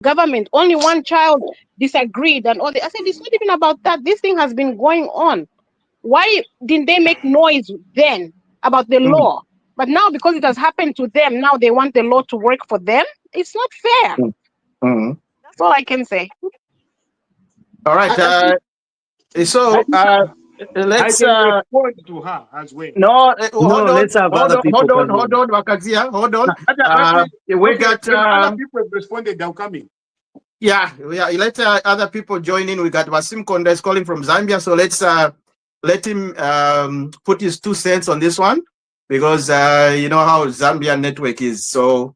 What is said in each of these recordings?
government. Only one child disagreed and all that. I said, it's not even about that. This thing has been going on. Why didn't they make noise then about the law? But now, because it has happened to them, now they want the law to work for them. It's not fair. That's all I can say. All right. So let's respond to her as well. No, hold on. Let's have other people. Hold on, Wakazia. Hold on. We got other people have responded. They're coming. Yeah. Let other people join in. We got Wasim Konda is calling from Zambia, so let's let him put his 2 cents on this one, because you know how Zambian network is. So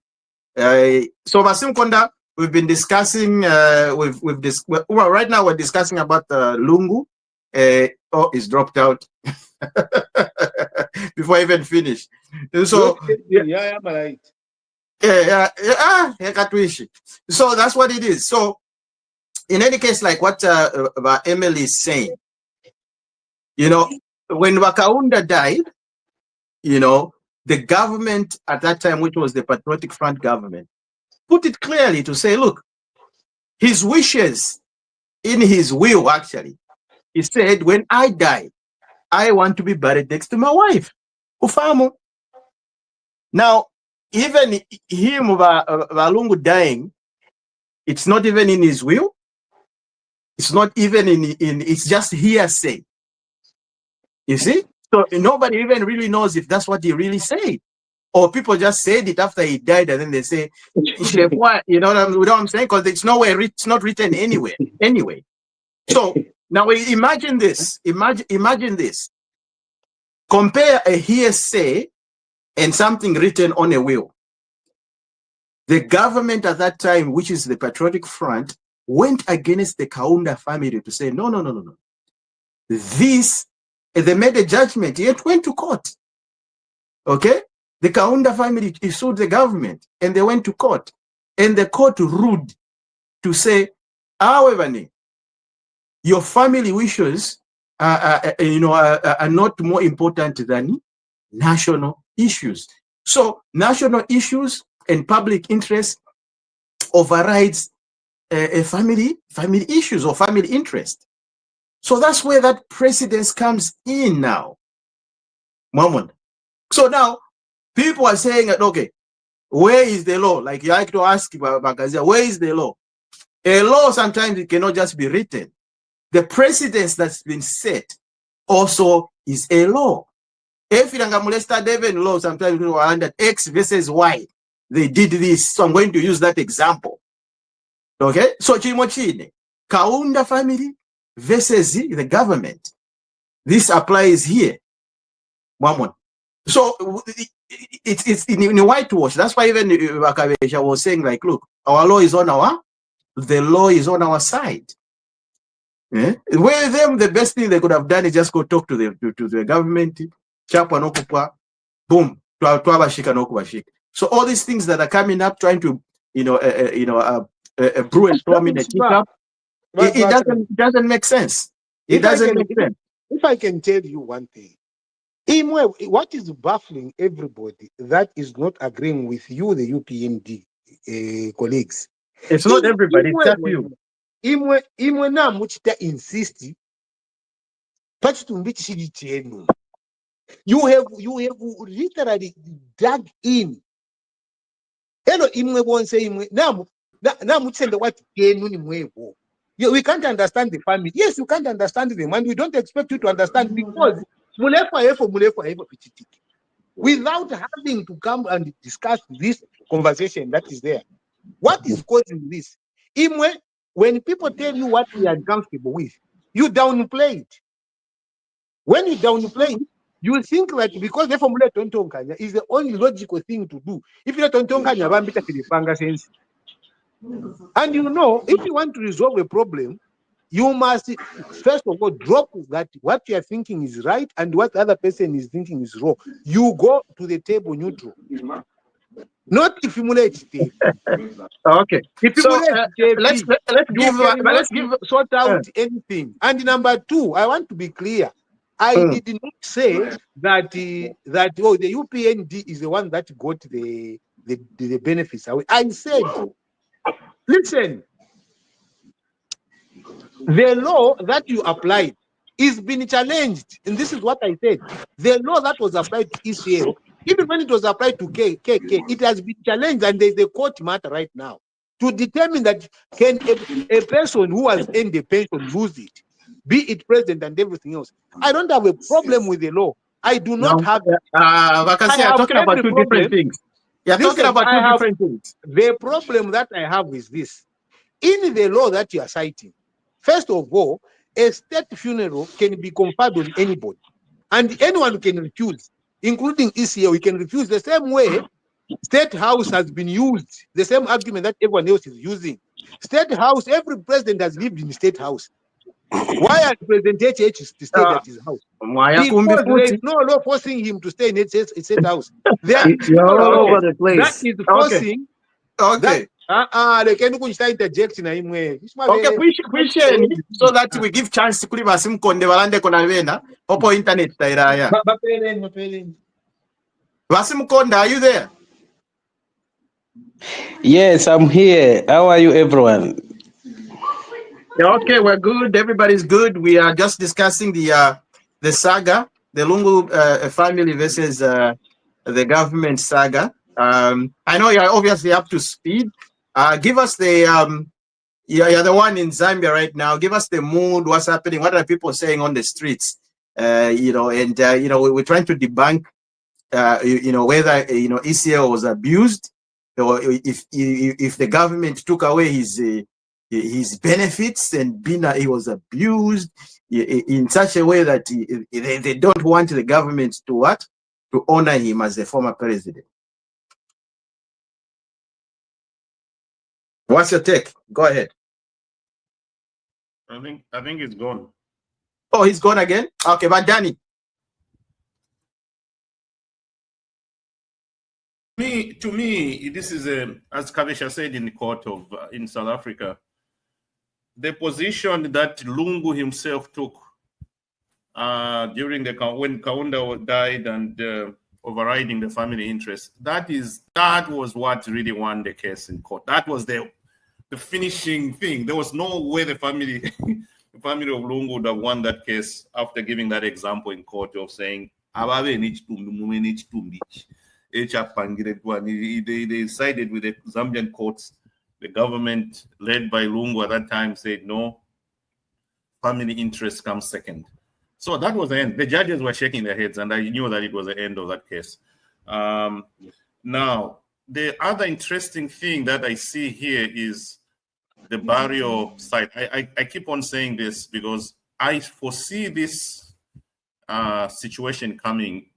Wasim Konda, we've been discussing. Well, right now we're discussing about Lungu. It's dropped out before I even finish. So yeah, I'm right. So that's what it is. So in any case, like what Emily is saying, you know, when Wakaunda died, you know, the government at that time, which was the Patriotic Front government, put it clearly to say, look, his wishes in his will, actually, he said, when I die, I want to be buried next to my wife, Ufamu. Now, even him, Lungu dying, it's not even in his will. It's not even in it's just hearsay. You see? So nobody even really knows if that's what he really said. Or people just said it after he died, and then they say, what? You know what I'm saying? Because it's nowhere, it's not written anywhere. Anyway. So now imagine this. Imagine this. Compare a hearsay and something written on a will. The government at that time, which is the Patriotic Front, went against the Kaunda family to say, no. This, they made a judgment, yet went to court. Okay? The Kaunda family sued the government, and they went to court. And the court ruled to say, however, your family wishes are not more important than national issues. So national issues and public interest overrides family issues or family interest. So that's where that precedence comes in now. Moment. So now people are saying that, okay, where is the law? Like you like to ask Bagazia, where is the law? A law sometimes it cannot just be written. The precedence that's been set also is a law. If you molesta Devon law, sometimes we are under X versus Y. They did this, so I'm going to use that example. Okay, so Chimochine, Kaunda family versus the government. This applies here. One. So it's in whitewash. That's why even Wakabesha was saying, like, look, our law is on the law is on our side. Yeah? Where them, the best thing they could have done is just go talk to the government. Boom. So all these things that are coming up, trying to brew a storm in a teacup, it doesn't make sense. It doesn't make sense. If I can tell you one thing, what is baffling everybody that is not agreeing with you, the UPND colleagues? It's not everybody, it's just you. Imwe na muchita insist pachitumbichi chenu. You have literally dug in. Hello, imwe won't say imwe na muchende what chenu ni mwevo. We can't understand the family. Yes, you can't understand them, and we don't expect you to understand because without having to come and discuss this conversation that is there. What is causing this? Imwe, when people tell you what we are uncomfortable with, you downplay it. When you downplay it, you think that because the formula tontonkanya is the only logical thing to do. If you're tontonkanya, bambita filipanga sense. And you know, if you want to resolve a problem, you must first of all drop that what you are thinking is right and what the other person is thinking is wrong. You go to the table neutral. Not accumulate. Okay. So let's give sort out anything. And number two, I want to be clear. I did not say that the UPND is the one that got the benefits away. I said Listen, the law that you applied is being challenged, and this is what I said. The law that was applied to ECL, even when it was applied to KK, it has been challenged, and there's a court matter right now to determine that can a person who has earned a pension lose it, be it president and everything else. I don't have a problem with the law. I do not have. Vacancy, you're talking about two different things. You're talking about two different things. The problem that I have is this. In the law that you are citing, first of all, a state funeral can be conferred on anybody, and anyone can refuse, including ECL. We can refuse the same way State House has been used, the same argument that everyone else is using. State House, every president has lived in the State House. Why has President HH to stay at his house? Because there is no law forcing him to stay in his State House. You're all over the place. That is forcing. Okay. They can interject in him way. Okay, question so that we give chance to kuliba simkonde balande kona vena popo internet tairaya. Vasimkonda, are you there? Yes, I'm here. How are you, everyone? Okay, we're good. Everybody's good. We are just discussing the saga, the Lungu family versus the government saga. I know you're obviously up to speed. Give us the you're the one in Zambia right now. Give us the mood. What's happening? What are people saying on the streets? We're trying to debunk whether ECL was abused, or if the government took away his benefits and he was abused in such a way that they don't want the government to honor him as the former president. What's your take? Go ahead. I think it's gone. Oh, he's gone again? Okay, but Danny. To me, this is as Kavisha said in the court in South Africa, the position that Lungu himself took during when Kaunda died and overriding the family interest. That was what really won the case in court. That was the finishing thing. There was no way the family of Lungu would have won that case after giving that example in court of saying they sided with the Zambian courts. The government, led by Lungu at that time, said no, family interest comes second. So that was the end. The judges were shaking their heads, and I knew that it was the end of that case. Now, the other interesting thing that I see here is the burial site. I keep on saying this because I foresee this situation coming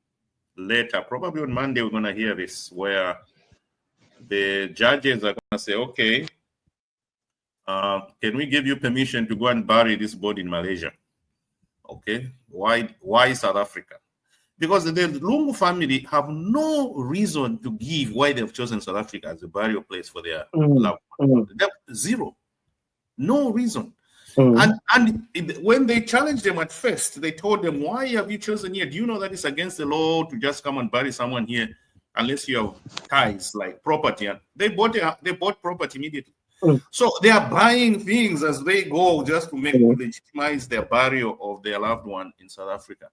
later. Probably on Monday, we're going to hear this, where the judges are going to say, okay, can we give you permission to go and bury this body in Malaysia? Okay, why South Africa? Because the Lungu family have no reason to give why they've chosen South Africa as a burial place for their loved ones. Zero. No reason. And when they challenged them at first, they told them, why have you chosen here? Do you know that it's against the law to just come and bury someone here unless you have ties like property? And they bought property immediately. So they are buying things as they go just to legitimize their burial of their loved one in South Africa.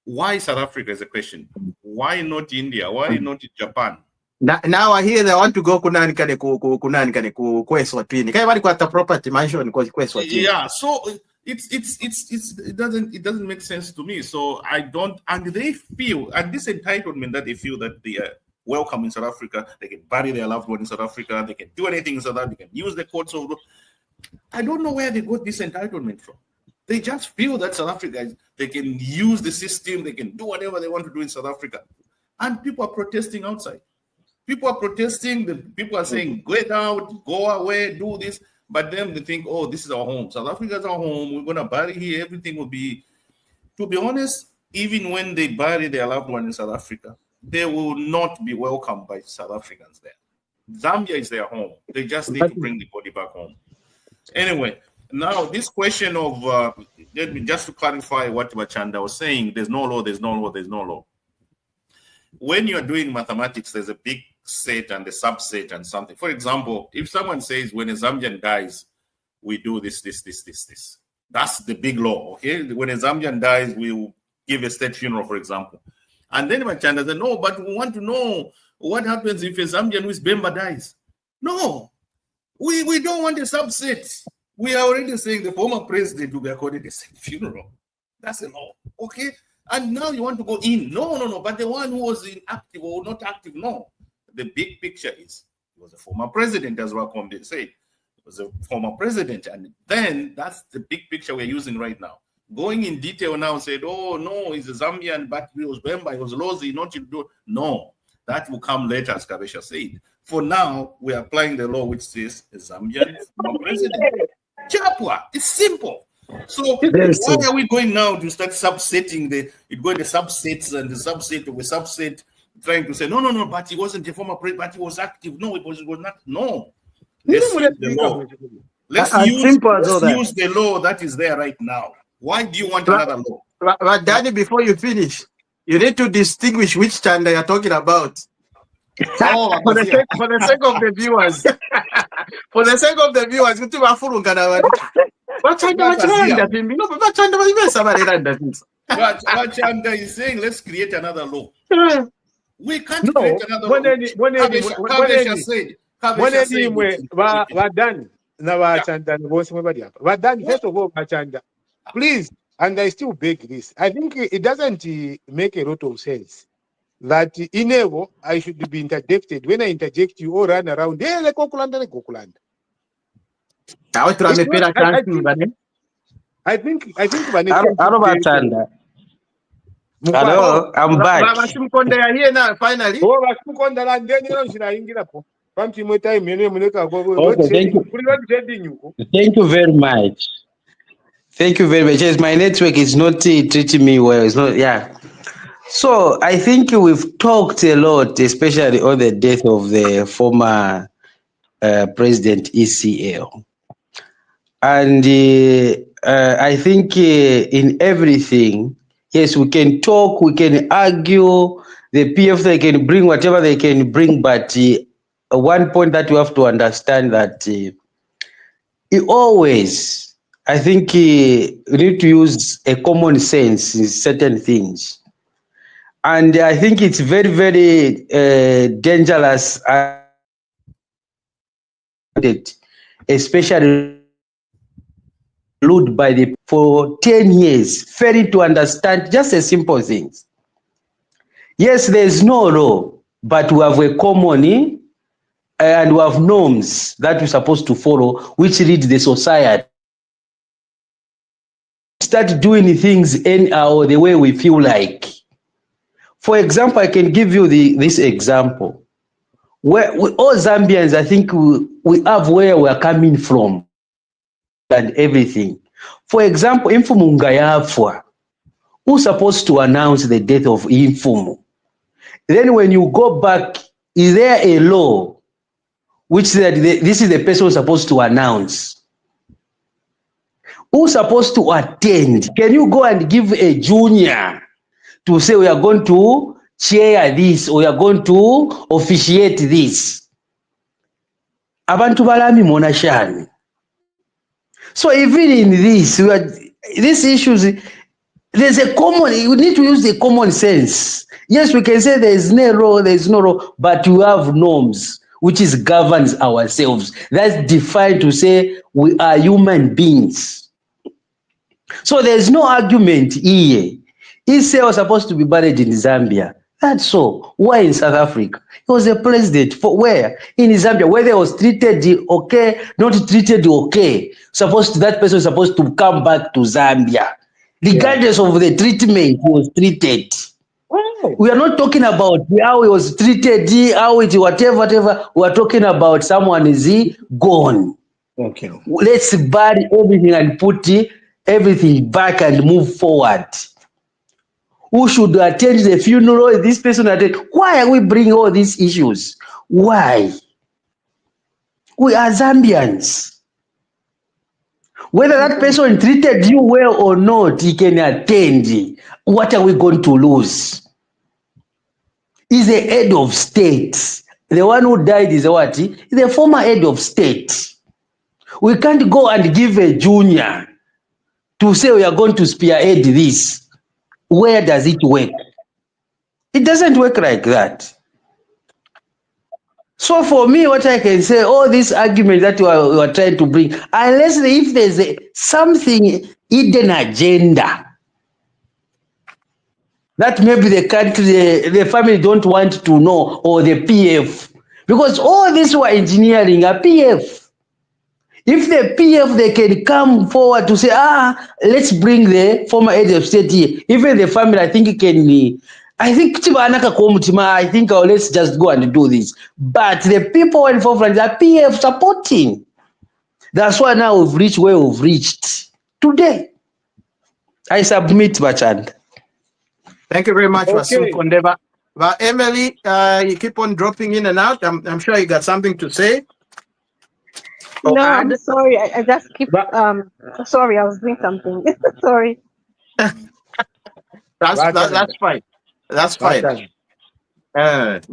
Why South Africa is a question. Why not India? Why not Japan? Now I hear they want to go kunani Eswatini. Kai wali kwata property mansion kwa Eswatini. Yeah, so it doesn't make sense to me. So I don't, and they feel, and this entitlement that they feel that they are welcome in South Africa, they can bury their loved one in South Africa, they can do anything in South Africa, they can use the courts of law. I don't know where they got this entitlement from. They just feel that South Africa, they can use the system, they can do whatever they want to do in South Africa. And people are protesting outside. People are protesting, people are saying, get out, go away, do this. But then they think, oh, this is our home. South Africa is our home. We're going to bury here. Everything will be, to be honest, even when they bury their loved one in South Africa, they will not be welcomed by South Africans there. Zambia is their home. They just need to bring the body back home. Anyway, now this question of, just to clarify what Machanda was saying, there's no law, there's no law, there's no law. When you're doing mathematics, there's a big set and the subset and something. For example, if someone says when a Zambian dies, we do this. That's the big law, okay? When a Zambian dies, we will give a state funeral, for example. And then Machanda said, no, but we want to know what happens if a Zambian with Bemba dies. No, we don't want a subset. We are already saying the former president will be accorded a state funeral. That's the law, okay? And now you want to go in. No. But the one who was inactive or not active, no. The big picture is he was a former president, as Rakombe said. He was a former president. And then that's the big picture we're using right now. Going in detail now said, oh, no, he's a Zambian, but he was Bemba, he was Lozi, not to do. No, that will come later, as Kabesha said. For now, we are applying the law which says a Zambian former president. Chapwa, it's simple. So why are we going now to start subsetting the subsets and the subset of a subset, trying to say no, but he wasn't a former president, but he was active. No, it was not. No. Let's use the law. Let's use the law that is there right now. Why do you want another law? But Danny, before you finish, you need to distinguish which Chanda you're talking about. Oh, for the sake of the viewers. For the sake of the viewers, what Chanda is saying, let's create another law. We can't create another law. Kabesha said. First of all, Chanda, please, and I still beg this. I think it doesn't make a lot of sense that in Evo, I should be interjected. When I interject, you all run around. Hey, le Kokulanda. I think Hello, I'm back. Finally. Okay, thank you very much. Thank you very much. Yes, my network is not treating me well. It's not, yeah. So I think we've talked a lot, especially on the death of the former President ECL. And I think in everything, yes, we can talk, we can argue, the PF, they can bring whatever they can bring, but one point that we have to understand that always, I think we need to use a common sense in certain things. And I think it's very, very dangerous, especially ruled by the for 10 years, failing to understand just a simple things. Yes, there's no law, but we have a common and we have norms that we're supposed to follow, which lead the society. Start doing things anyhow the way we feel like. For example, I can give you this example. Where we, all Zambians, I think we have where we are coming from and everything. For example, Imfumu Ngayafwa, who's supposed to announce the death of Imfumu? Then when you go back, is there a law which said this is the person who's supposed to announce? Who's supposed to attend? Can you go and give a junior to say we are going to chair this or we are going to officiate this? Abantu balami monashani. So even in this, these issues, there's a common, you need to use the common sense. Yes, we can say there's no law, but we have norms which is governs ourselves. That's defined to say we are human beings. So there's no argument here. Ise was supposed to be buried in Zambia. That's all. Why in South Africa? He was a president for where? In Zambia, whether he was treated okay, not treated okay. That person is supposed to come back to Zambia. Regardless of the treatment he was treated. Oh. We are not talking about how he was treated, how it whatever. We are talking about someone is gone. Okay. Let's bury everything and put everything back and move forward. Who should attend the funeral? This person attend. Why are we bringing all these issues? Why? We are Zambians. Whether that person treated you well or not, he can attend. What are we going to lose? He's the head of state. The one who died is what? The former head of state. We can't go and give a junior to say we are going to spearhead this. Where does it work? It doesn't work like that. So for me, what I can say, all this argument that we are trying to bring, unless if there's something hidden agenda that maybe the country, the family don't want to know, or the PF, because all this were engineering a PF. If the PF, they can come forward to say, let's bring the former head of state here. Even the family, I think it can be. I think let's just go and do this. But the people in forefront, the PF supporting. That's why now we've reached where we've reached today. I submit, Bachand. Thank you very much, Okay. Vasum. But Emily, you keep on dropping in and out. I'm sure you got something to say. No, Or I'm add? sorry. I just keep But- sorry, I was doing something. Sorry. That's fine. That's fine.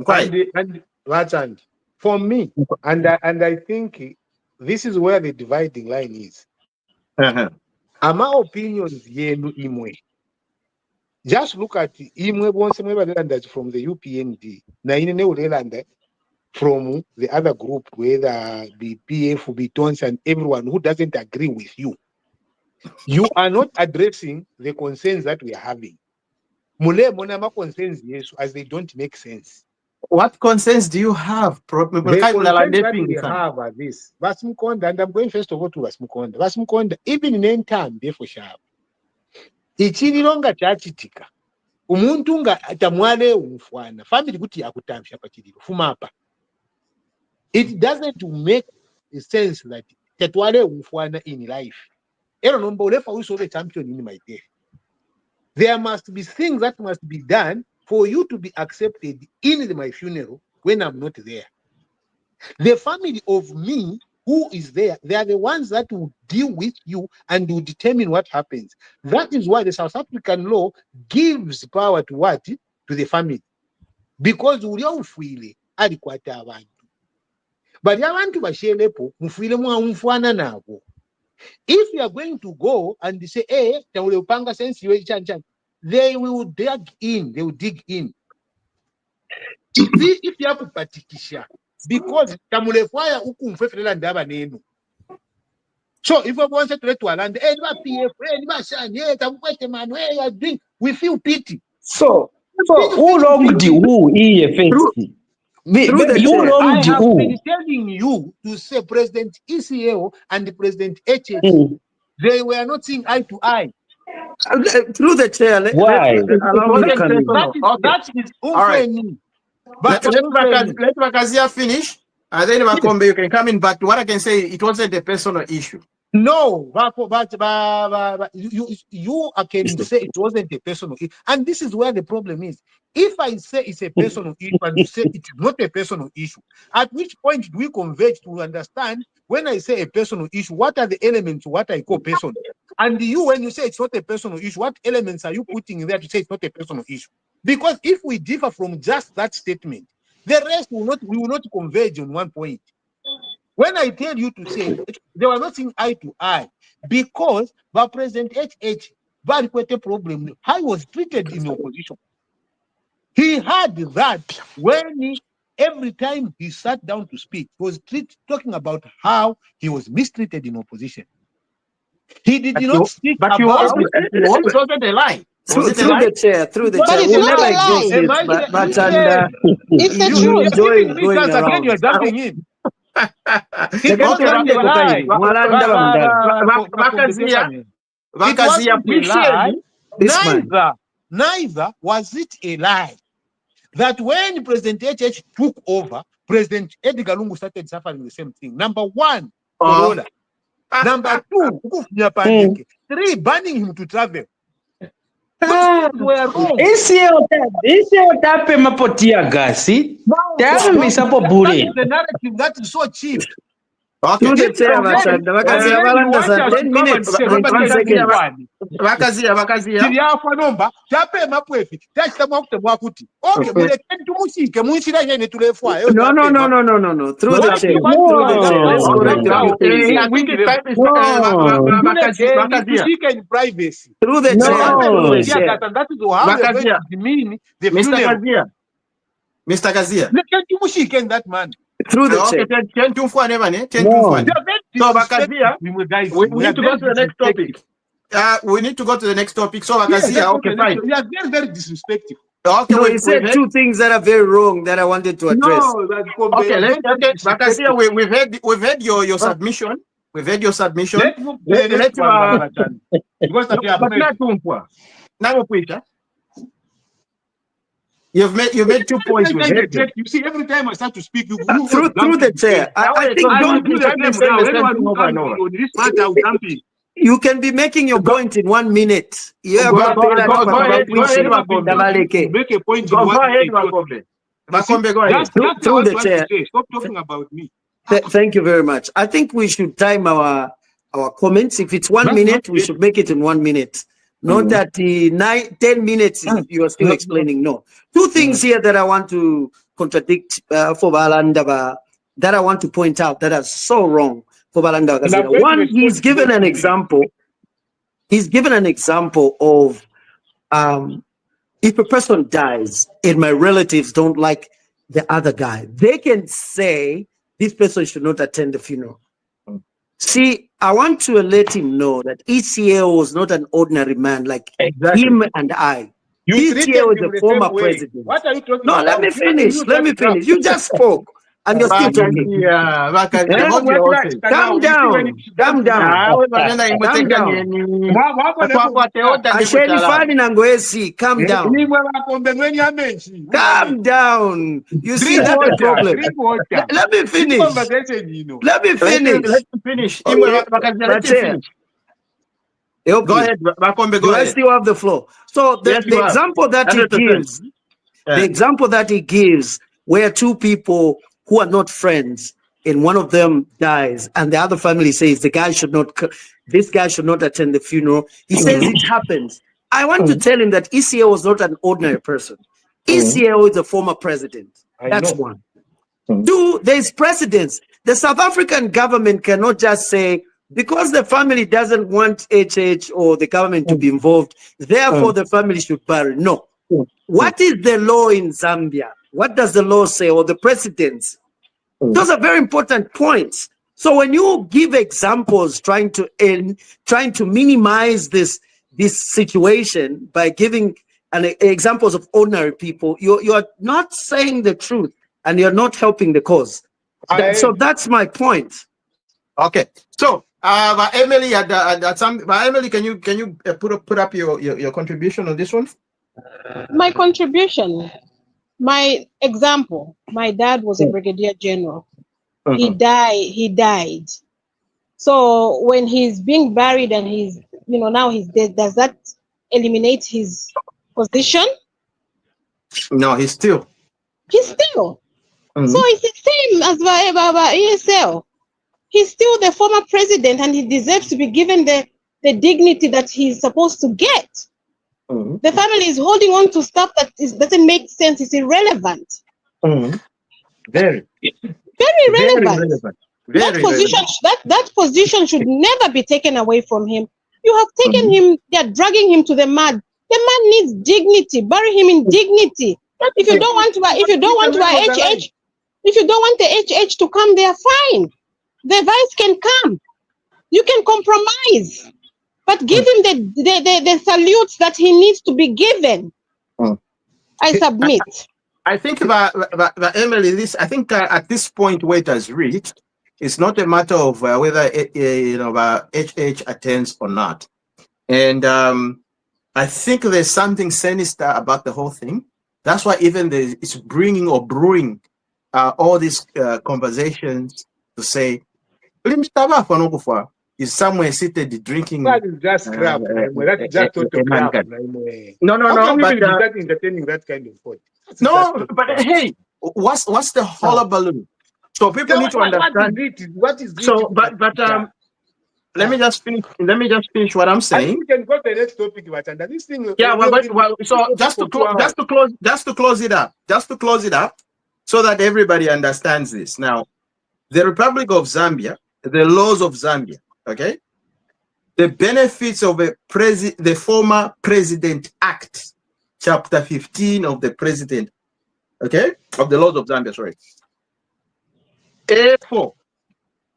Quite. And for me, and I think this is where the dividing line is. Ama opinions yenu imwe. Just look at imwe bonse mwebalanda from the UPND. Na ine neulelanda from the other group, whether be PF, be Tons, and everyone who doesn't agree with you. You are not addressing the concerns that we are having. Mule monama concerns yes, as they don't make sense. What concerns do you have? The concerns that we have are this. Vasmukonda, and I'm going first of all to Vasmukonda. Vasmukonda, even in end time, therefore sharp. Ichililonga chachitika. Umuntu nga atamwale umfwana. Family kuti yakutamsha pachililo. Fumapa. It doesn't make sense that tetwale umfwana in life. Ero nomba ulefa uso the champion in my day. There must be things that must be done for you to be accepted in my funeral when I'm not there. The family of me who is there, they are the ones that will deal with you and will determine what happens. That is why the South African law gives power to what? To the family. Because uliofwile alikwata abantu. But abantu bashelepo mufwile mwa umfwana nabo. If you are going to go and say, hey, they will dig in. They will dig in. If you have to patikisha, because tamulefwaya ukumfefela ndaba nenu. So if you want to let to land, hey, we feel pity. So who wronged who here first? You I wronged have who? been telling you to say President ECAO and President HH, they were not seeing eye to eye. Through the chair. Why? That is unfair. But Let Vakazia finish, and then Vakombe, you can come in. But what I can say, it wasn't a personal issue. no, but you can say it wasn't a personal issue. And this is where the problem is. If I say it's a personal issue and you say it's not a personal issue, at which point do we converge to understand when I say a personal issue, what are the elements of what I call personal? And you, when you say it's not a personal issue, what elements are you putting in there to say it's not a personal issue? Because if we differ from just that statement, the rest we will not converge on one point. When I tell you to say they were not seeing eye to eye, because by President HH, very quite a problem. How he was treated in opposition. He had that when every time he sat down to speak, he was talking about how he was mistreated in opposition. He did not speak but about it wasn't a lie. Through the chair. But it's We'll not never a lie. exhaust it, but It's the you truth. enjoy giving me going chance again, around. you're jumping in. Vakazia, please share. Neither was it a lie that when President HH took over, President Edgar Lungu started suffering the same thing. Number one, corona. Number two, three, banning him to travel. tape mapotia gasi. Tell me sapo bure. The narrative that is so cheap. Okay. Through the chair, Machanda. Vakazia valanda za 10 minutes, 19 seconds. Vakazia. Tiriafa nomba tape mapwefi tachita kuti mwakuti okay mulekeni tumushike muishiranye netulefwayo No. Through the chair. Let's correct a few things here. Tushike in privacy. Through the chair. Through the chair. That is how we are going to demean the funeral. Mr. Kazia. Lekeni tumushike in that man. Through the chair. So Vakazia, we need to go to the next topic. We need to go to the next topic. So Vakazia, okay, fine. We are very, very disrespectful. Okay, No, he said two things that are very wrong that I wanted to address. Okay, Vakazia, we've heard your submission. We've heard your submission. Let's You've made 2 points. You see, every time I start to speak, you through the chair. I think don't do the same. You can be making your point in 1 minute. You are make a point. Go ahead, Makombe, go ahead. Through the chair. Stop talking about me. Thank you very much. I think we should time our comments. If it's 1 minute, we should make it in 1 minute. Not that 10 minutes you are still explaining. No. Two things here that I want to contradict for Balandaba, that I want to point out that are so wrong for Balandaba. One, he's given an example. He's given an example of if a person dies and my relatives don't like the other guy, they can say this person should not attend the funeral. See, I want to let him know that ECL was not an ordinary man like him and I. ECL is a former president. What are you talking about? No, let me finish. You just spoke and you're still talking. Calm down. Calm down. Calm down. You see, that's the problem. Let me finish. Go ahead, Makombe, go I ahead. still have the floor. So the example that he gives, where two people who are not friends and one of them dies and the other family says this guy should not attend the funeral. He says it happens. I want to tell him that ECL was not an ordinary person. ECL is a former president. That's one. Two, there's precedence. The South African government cannot just say, because the family doesn't want HH or the government to be involved, therefore the family should bury. No. What is the law in Zambia? What does the law say, or the precedents? Those are very important points. So when you give examples trying to minimize this situation by giving examples of ordinary people, you are not saying the truth and you're not helping the cause. So that's my point. Okay. So Emily, Emily, can you put up your contribution on this one? My contribution, my example, my dad was a brigadier general. He died. So when he's being buried and he's, now he's dead, does that eliminate his position? No, he's still. So it's the same as ESL. He's still the former president and he deserves to be given the dignity that he's supposed to get. The family is holding on to stuff that doesn't make sense. It's irrelevant. Very relevant. That position should never be taken away from him. You have taken him, they're dragging him to the mud. The man needs dignity. Bury him in dignity. If you don't want the HH to come, they are fine. The vice can come. You can compromise. But give him the salutes that he needs to be given. I submit. I think about Emily, I think at this point where it has reached, it's not a matter of whether HH attends or not. And I think there's something sinister about the whole thing. That's why even it's bringing or brewing all these conversations to say, is somewhere seated drinking. That is just crap. That is just total crap. No. But entertaining that kind of thought. No, but hey, what's the hullabaloo? So people need to understand. What is it? So, but let me just finish. Let me just finish what I'm I saying. think we can go to the next topic, but under this thing. Yeah, so just to close it up, so that everybody understands this. Now, the Republic of Zambia, the laws of Zambia, okay, the benefits of the former President Act, Chapter 15 of the President, okay, of the laws of Zambia. Sorry, A4,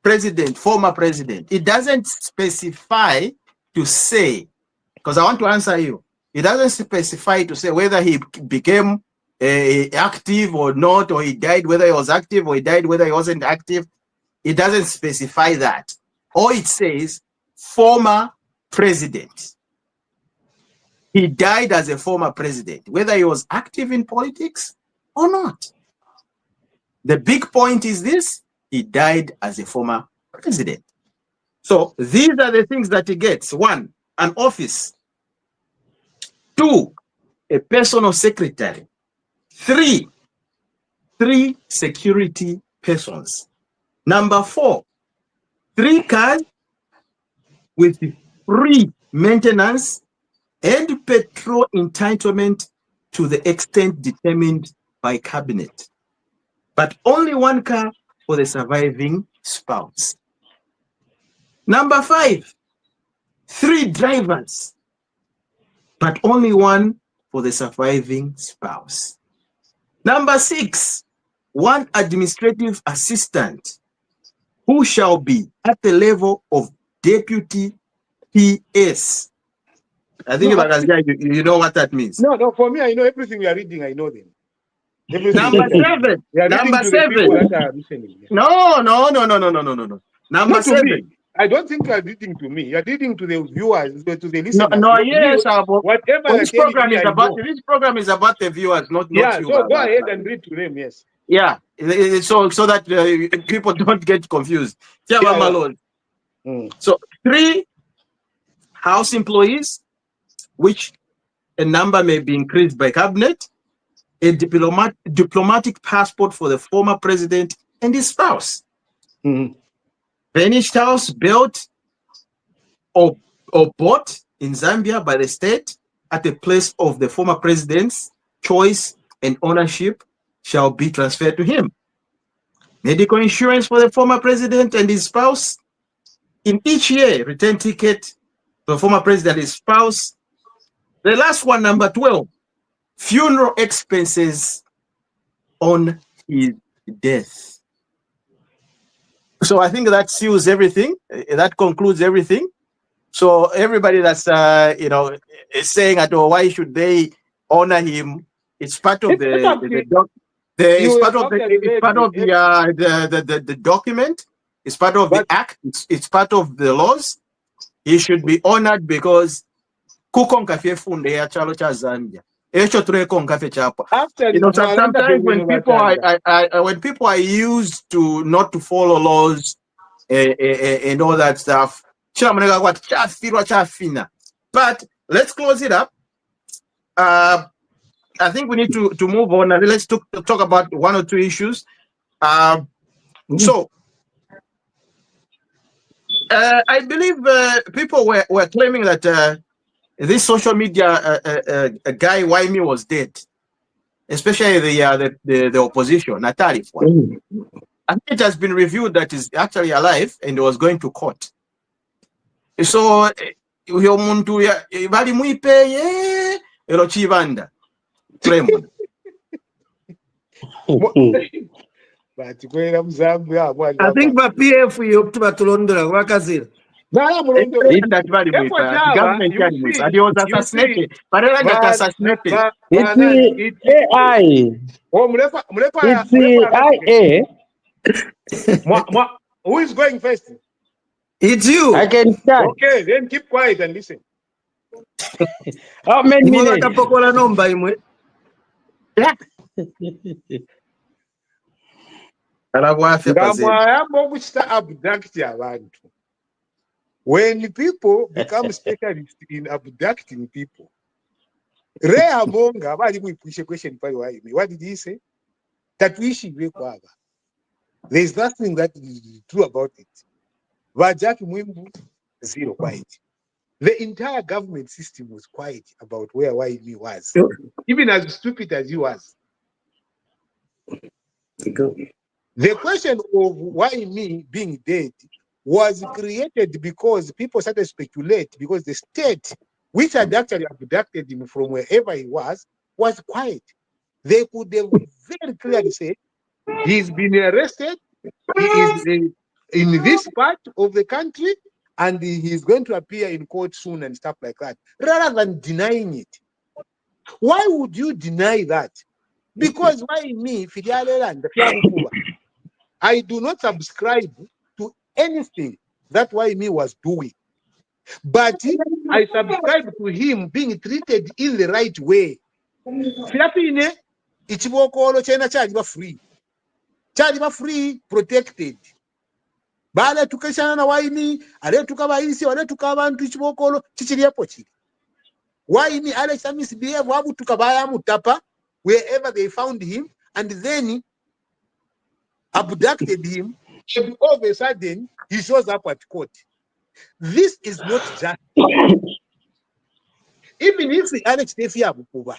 President, former President. It doesn't specify to say. Because I want to answer you. It doesn't specify to say whether he became active or not, or he died, whether he was active, or he died, whether he wasn't active. It doesn't specify that. All it says, former president. He died as a former president, whether he was active in politics or not. The big point is this, he died as a former president. So these are the things that he gets. 1, an office. 2, a personal secretary. 3, security persons. Number 4, 3 cars with free maintenance and petrol entitlement to the extent determined by cabinet. But only 1 car for the surviving spouse. Number 5, 3 drivers, but only 1 for the surviving spouse. Number 6, 1 administrative assistant who shall be at the level of deputy PS. I think you know what that means. No, for me, I know everything we are reading, I know them. Number 7. Number 7. No. Number 7. I don't think you are reading to me. You are reading to the viewers, to the listeners. Yes, whatever this program is about. This program is about the viewers, not you. So go ahead and read to them. Yes. Yeah. So that people don't get confused. So 3 house employees, which a number may be increased by cabinet, a diplomatic passport for the former president and his spouse. Finished house built or bought in Zambia by the state at the place of the former president's choice and ownership shall be transferred to him. Medical insurance for the former president and his spouse. In each year, return ticket to the former president and his spouse. The last one, number 12, funeral expenses on his death. So I think that seals everything. That concludes everything. So everybody that's is saying that, why should they honor him? It's part of the document. It's part of the act. It's part of the laws. He should be honored because Zambia. Sometimes when people are used to not to follow laws and all that stuff, but let's close it up. I think we need to move on. Let's talk about 1 or 2 issues. So I believe people were claiming that this social media guy Waimi was dead, especially the opposition, Natali. I think it has been reviewed that he's actually alive and he was going to court. So I think my PF you up to Batulondra, Wakazil. He was assassinated. It's AI. It's IA. Who is going first? It's you. I can start. Okay, then keep quiet and listen. How many minutes? When people become specialists in abducting people, Rea Bonga, what did he say? That we should be. There's nothing that is true about it. Vajaki Mwimbu, zero quiet. The entire government system was quiet about where YME was, even as stupid as he was. The question of YME being dead was created because people started to speculate because the state, which had actually abducted him from wherever he was quiet. They could have very clearly said, he's been arrested, he is in this part of the country, and he's going to appear in court soon and stuff like that, rather than denying it. Why would you deny that? Because why me, I do not subscribe to anything that why me was doing. But I subscribe to him being treated in the right way. Free, protected. Bale tukeshana na waini, ale tukabaisi, ale tukabantu ichibokolo, chichiriapo chiri. Waini ale misbehave wabu tukabaya mutapa wherever they found him and then abducted him, and all of a sudden he shows up at court. This is not just. Even if the Alex Tefia Bukuba,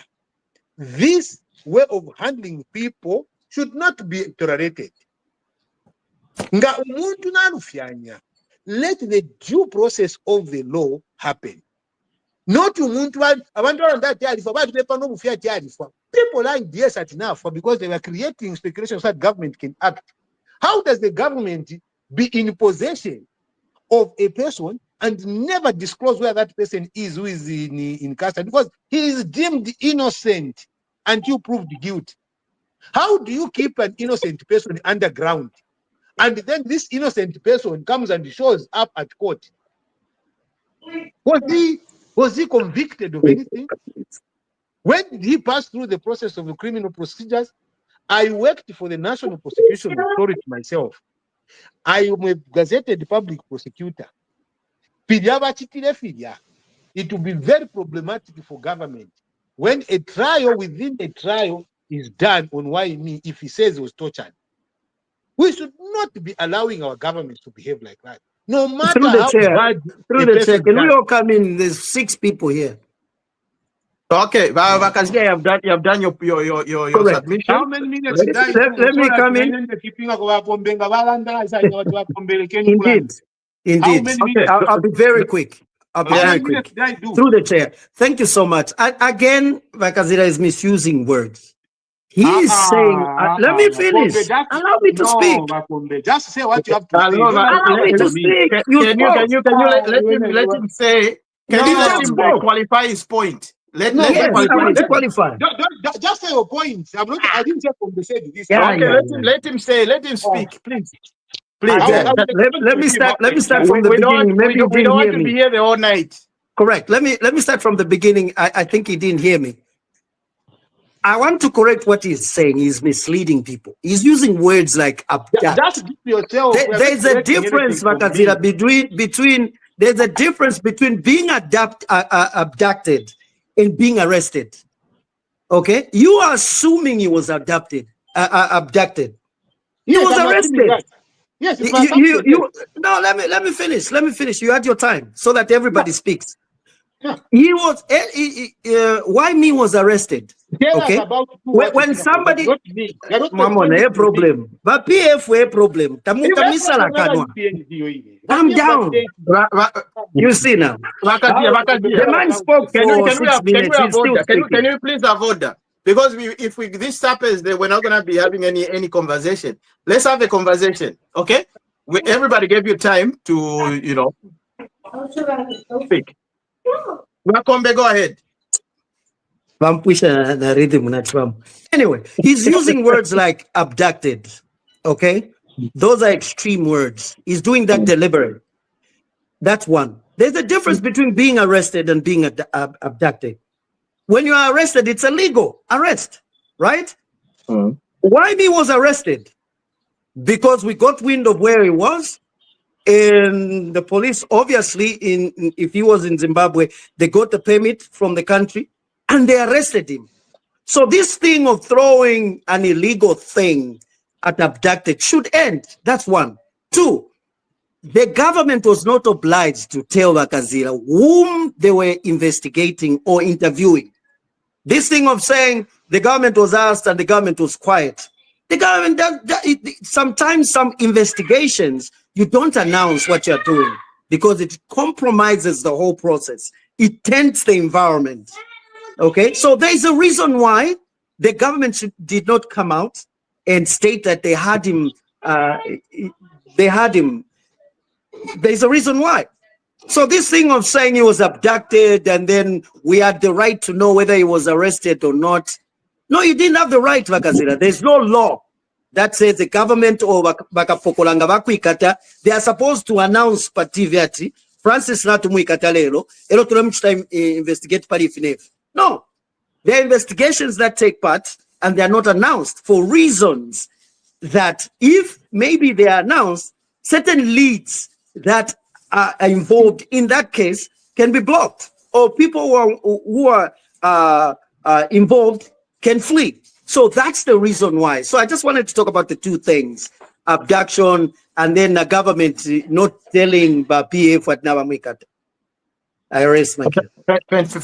this way of handling people should not be tolerated. Nga umuntu narufyanya. Let the due process of the law happen. Not umuntu abantu that yalifa but people no mufya yalifa. People like yes at enough because they were creating speculations that government can act. How does the government be in possession of a person and never disclose where that person is who is in custody because he is deemed innocent until proved guilty? How do you keep an innocent person underground? And then this innocent person comes and shows up at court. Was he convicted of anything? When did he pass through the process of the criminal procedures? I worked for the National Prosecution Authority myself. I am a gazetted public prosecutor. It will be very problematic for government when a trial within a trial is done on why me if he says he was tortured. We should not be allowing our government to behave like that. No matter how bad. Through the chair. Can we all come in? There's 6 people here. Okay, you have done your submission. How many minutes? Let me come in. Indeed. Okay, I'll be very quick. Through the chair. Thank you so much. Again, Vakazira is misusing words. He is saying, let me finish. Allow me to speak. Just say what you have to say. Allow me to speak. Can you let him say? Can you let him qualify his point? Let me qualify. Just say your point. I didn't say conversation. Let him say. Let him speak, please. Please. Let me start from the beginning. Maybe we don't want to be here the whole night. Correct. Let me start from the beginning. I think he didn't hear me. I want to correct what he's saying. He's misleading people. He's using words like abduct. Just give yourself. There's a difference, Makazira, between there's a difference between being abducted and being arrested. Okay, you are assuming he was abducted. He was arrested. Yes. No. Let me finish. You had your time so that everybody speaks. Yeah. He was. Why me was arrested? Okay. When somebody, mama, no problem. But PF problem. Calm down. You see now. The man spoke for 6 minutes. Can you please have order? Because if this happens, then we're not gonna be having any conversation. Let's have a conversation, okay? Everybody gave you time to speak. Wakombe, go ahead. Anyway, he's using words like abducted. Okay, those are extreme words. He's doing that deliberately. That's one. There's a difference between being arrested and being abducted. When you are arrested, it's a legal arrest, right? Why he was arrested? Because we got wind of where he was. And the police, obviously, if he was in Zimbabwe, they got the permit from the country and they arrested him. So this thing of throwing an illegal thing at abducted should end. That's one. Two, the government was not obliged to tell Bakazira whom they were investigating or interviewing. This thing of saying the government was asked and the government was quiet. The government, sometimes some investigations, you don't announce what you're doing because it compromises the whole process. It taints the environment. Okay, so there's a reason why the government did not come out and state that they had him. There's a reason why. So this thing of saying he was abducted and then we had the right to know whether he was arrested or not. No, you didn't have the right, Bakazira. There's no law that says the government or Bakapokolanga Bakwikata, they are supposed to announce Pativiati, Francis Natumuikata Lero, time investigate Parifinef. No, there are investigations that take part and they are not announced for reasons that if maybe they are announced, certain leads that are involved in that case can be blocked, or people who are involved can flee. So that's the reason why. So I just wanted to talk about the two things, abduction and then the government not telling PF what Navamikata. I raised my case.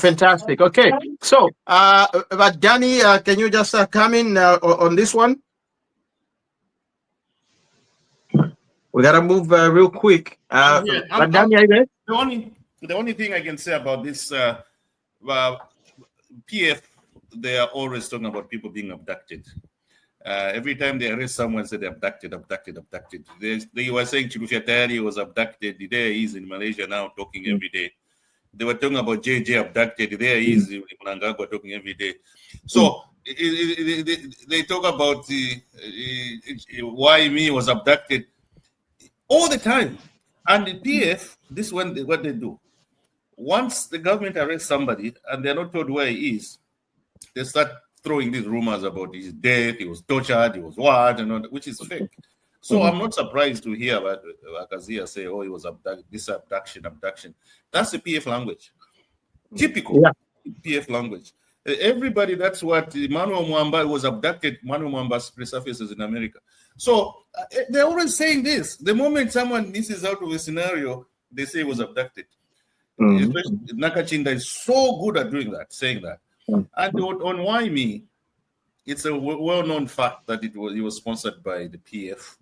Fantastic. Okay. So, but Danny, can you just come in on this one? We gotta move real quick. But Danny, are you there? The only thing I can say about this PF, they are always talking about people being abducted. Every time they arrest someone, say they're abducted. They were saying Chilufya Tayari was abducted. There he is in Malaysia now, talking every day. They were talking about JJ abducted. There he is in Mnangagwa, talking every day. So they talk about why me was abducted all the time. And the PF, this one, what they do. Once the government arrests somebody and they're not told where he is, they start throwing these rumors about his death, he was tortured, he was what, and all that, which is fake. So I'm not surprised to hear about Akazia say, oh, he was abducted, this abduction. That's the PF language. Typical PF language. Everybody, that's what Manuel Mwamba was abducted. Manuel Mwamba's resurfaces in America. So they're always saying this. The moment someone misses out of a scenario, they say he was abducted. Especially Nakachinda is so good at doing that, saying that. And on Why Me, it's a well-known fact that he was sponsored by the PF.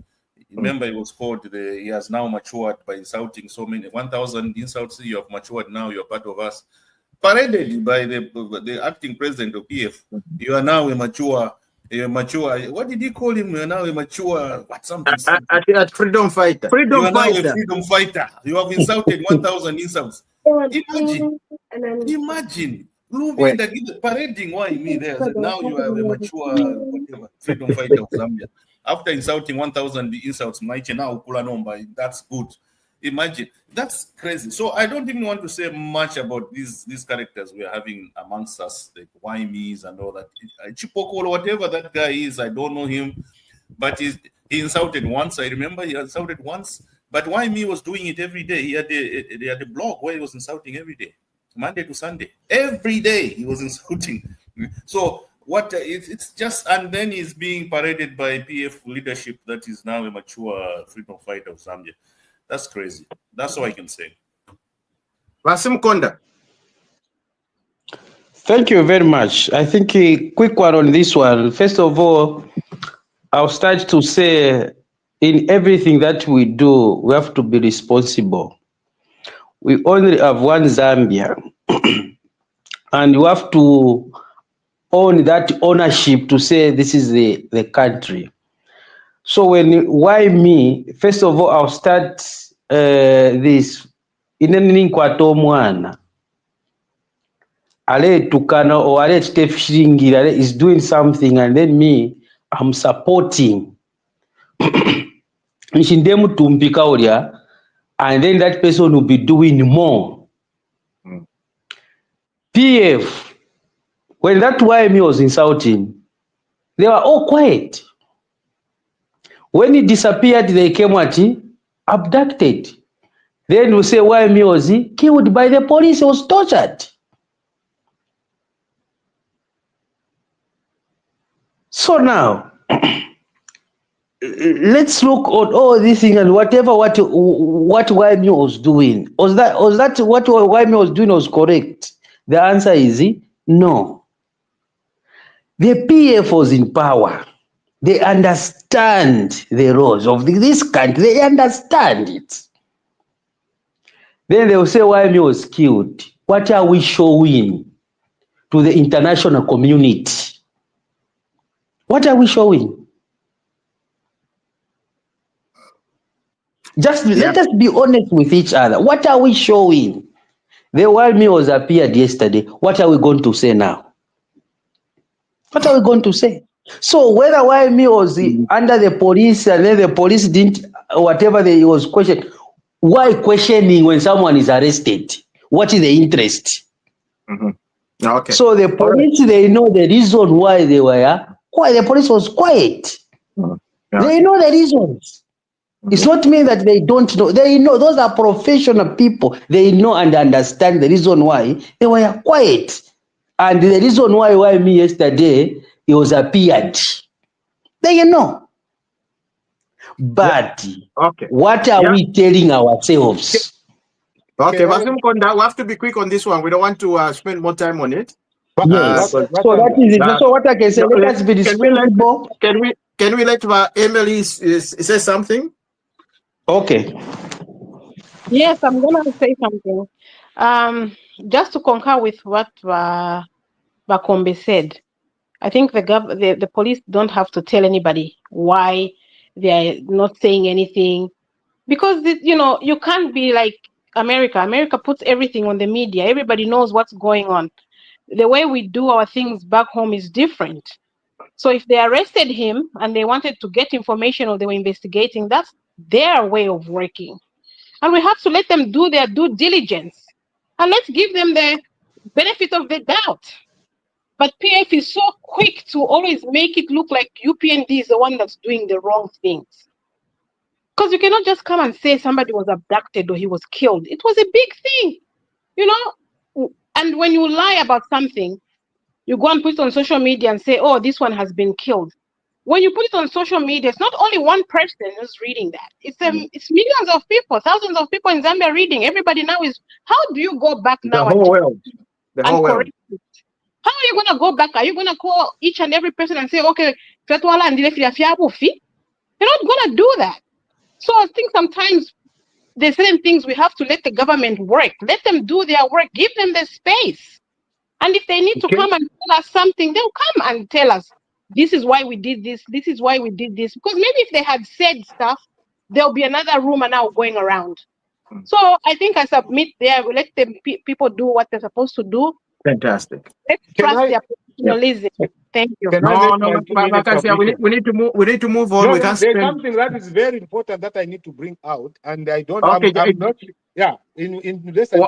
Remember, he was called he has now matured by insulting so many 1,000 insults. You have matured now. You're part of us. Paraded by the acting president of PF. You are now a mature. What did he call him? You are now a mature. What something? At freedom fighter. You are now a freedom fighter. You have insulted 1,000 insults. Imagine. Parading Why Me there. Now you are a mature freedom fighter of Zambia. After insulting 1,000 insults, that's good. Imagine. That's crazy. So I don't even want to say much about these characters we are having amongst us, like Why Me's and all that. Chipoko, whatever that guy is, I don't know him. But he insulted once. I remember he insulted once. But Why Me was doing it every day. He had a blog where he was insulting every day. Monday to Sunday. Every day he was insulting. So it's just, and then he's being paraded by PF leadership that is now a mature freedom fighter of Zambia. That's crazy. That's all I can say. Wasim Konda. Thank you very much. I think a quick one on this one. First of all, I'll start to say in everything that we do, we have to be responsible. We only have one Zambia, and you have to own that ownership to say this is the country. So why me? First of all, I'll start this. Ineni nkwato mwana. Ale tukana or ale chitefishingira is doing something, and then me, I'm supporting. Nishindemu tumpika ulia. And then that person will be doing more. PF, when that YME was insulting, they were all quiet. When he disappeared, they came at him, abducted. Then we say YME was killed by the police, he was tortured. So now, let's look at all this thing and what YMU was doing. Was that what YMU was doing was correct? The answer is no. The PF was in power. They understand the laws of this country. They understand it. Then they will say YMU was killed. What are we showing to the international community? What are we showing? Just let us be honest with each other. What are we showing? The YMU was appeared yesterday. What are we going to say now? What are we going to say? So whether YMU was under the police and then the police didn't, whatever they was questioned, why questioning when someone is arrested? What is the interest? Okay. So the police, they know the reason why they were quiet. The police was quiet. They know the reasons. It's not me that they don't know. They know. Those are professional people. They know and understand the reason why they were quiet. And the reason why me yesterday, he was appeared. They know. But what are we telling ourselves? Okay, Vasim Konda, we have to be quick on this one. We don't want to spend more time on it. Yes. So that is it. So what I can say, let us be responsible. Can we let Emily say something? Okay. Yes, I'm gonna say something. Just to concur with what Bakombe said, I think the police don't have to tell anybody why they are not saying anything, because you can't be like America. America puts everything on the media. Everybody knows what's going on. The way we do our things back home is different. So if they arrested him and they wanted to get information or they were investigating, that's their way of working. And we have to let them do their due diligence. And let's give them the benefit of the doubt. But PF is so quick to always make it look like UPND is the one that's doing the wrong things. Because you cannot just come and say somebody was abducted or he was killed. It was a big thing, And when you lie about something, you go and put it on social media and say, oh, this one has been killed. When you put it on social media, it's not only one person who's reading that. It's millions of people, thousands of people in Zambia reading. Everybody now is, how do you go back now? The whole world. Correct it? How are you going to go back? Are you going to call each and every person and say, okay, you're not going to do that. So I think sometimes there's certain things we have to let the government work. Let them do their work. Give them the space. And if they need to come and tell us something, they'll come and tell us, this is why we did this. This is why we did this. Because maybe if they had said stuff, there'll be another rumor now going around. So I think I submit there. We let them people do what they're supposed to do. Fantastic. Let's trust their professionalism. Thank you. We need to move. We need to move on. We can't there's something that is very important that I need to bring out, and I don't. Okay, I'm not. Yeah, in less than